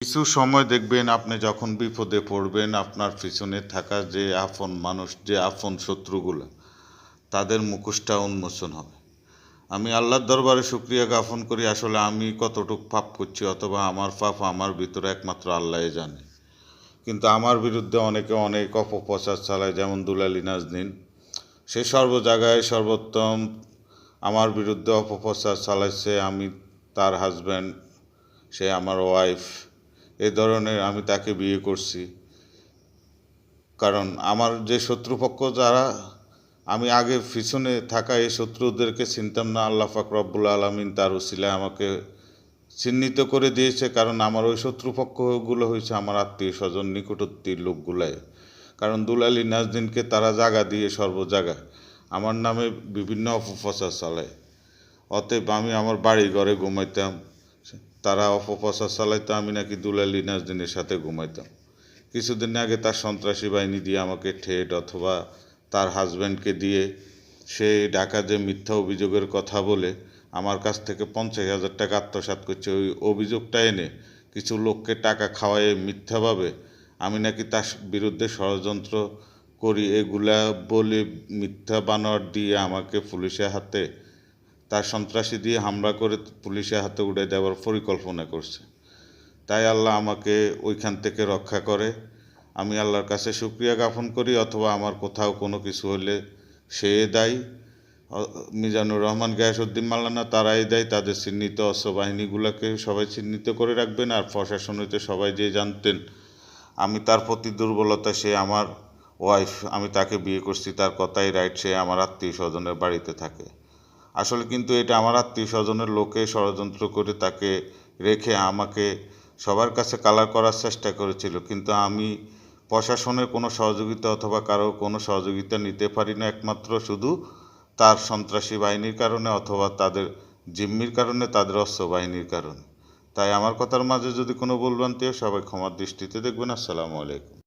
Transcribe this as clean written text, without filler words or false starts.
কিছু সময় দেখবেন আপনি যখন বিপদে পড়বেন আপনার পিছনে থাকা যে আপন মানুষ, যে আপন শত্রুগুলো, তাদের মুখোশটা উন্মোচন হবে। আমি আল্লাহর দরবারে শুকরিয়া জ্ঞাপন করি, আসলে আমি কতটুকু পাপ করছি অথবা আমার পাপ আমার ভিতরে একমাত্র আল্লাহই জানে। কিন্তু আমার বিরুদ্ধে অনেকে অনেক অপপ্রচার চালায়, যেমন দুলালী নাজনীন। সে সর্ব জায়গায় সর্বোত্তম আমার বিরুদ্ধে অপপ্রচার চালাইছে। আমি তার হাজব্যান্ড, সে আমার ওয়াইফ, এই ধরনের আমি তাকে বিয়ে করছি। কারণ আমার যে শত্রুপক্ষ যারা, আমি আগে পিছনে থাকা এই শত্রুদেরকে চিনতাম না। আল্লাহ পাক রব্বুল আলামিন তার উসিলায় আমাকে চিহ্নিত করে দিয়েছে। কারণ আমার ওই শত্রুপক্ষগুলো হয়েছে আমার আত্মীয় স্বজন, নিকটবর্তী লোকগুলাই। কারণ দুলালী নাজনীনকে তারা জায়গা দিয়ে সর্ব জায়গায় আমার নামে বিভিন্ন অপপ্রচার চালায়। অতএব আমি আমার বাড়ি ঘরে ঘুমাইতাম, তারা অপপ্রচার চালাইতো আমি নাকি দুলালী নাজনীনের সাথে ঘুমাইতাম। কিছুদিন আগে তার সন্ত্রাসী বাহিনী দিয়ে আমাকে ঠেট অথবা তার হাজব্যান্ডকে দিয়ে সে ঢাকা যে মিথ্যা অভিযোগের কথা বলে আমার কাছ থেকে 50,000 টাকা আত্মসাৎ করছে। ওই অভিযোগটা এনে কিছু লোককে টাকা খাওয়ায় মিথ্যাভাবে আমি নাকি তার বিরুদ্ধে ষড়যন্ত্র করি, এগুলা বলে মিথ্যা বানোয়ার দিয়ে আমাকে পুলিশের হাতে, তার সন্ত্রাসী দিয়ে হামলা করে পুলিশের হাতে উড়ে দেওয়ার পরিকল্পনা করছে। তাই আল্লাহ আমাকে ওইখান থেকে রক্ষা করে। আমি আল্লাহর কাছে শুকরিয়া জ্ঞাপন করি। অথবা আমার কোথাও কোনো কিছু হলে সে দায়ী, মিজানুর রহমান, গিয়াসউদ্দিন মাওলানা, তারাই দেয়। তাদের চিহ্নিত অস্ত্র বাহিনীগুলোকে সবাই চিহ্নিত করে রাখবেন। আর প্রশাসন হইতে সবাই যে জানতেন আমি তার প্রতি দুর্বলতা, সে আমার ওয়াইফ, আমি তাকে বিয়ে করছি, তার কথাই রাইট, সে আমার আত্মীয় স্বজনের বাড়িতে থাকে। আসলে কিন্তু এটা আমার আত্মীয় স্বজনের লোকে ষড়যন্ত্র করে তাকে রেখে আমাকে সবার কাছে কালার করার চেষ্টা করেছিল। কিন্তু আমি প্রশাসনের কোনো সহযোগিতা অথবা কারো কোনো সহযোগিতা নিতে পারি না, একমাত্র শুধু তার সন্ত্রাসী বাহিনীর কারণে অথবা তাদের জিম্মির কারণে, তাদের অস্ত্র বাহিনীর কারণে। তাই আমার কথার মাঝে যদি কোনো ভুলভ্রান্তি হয় সবাই ক্ষমার দৃষ্টিতে দেখবেন। আসসালামু আলাইকুম।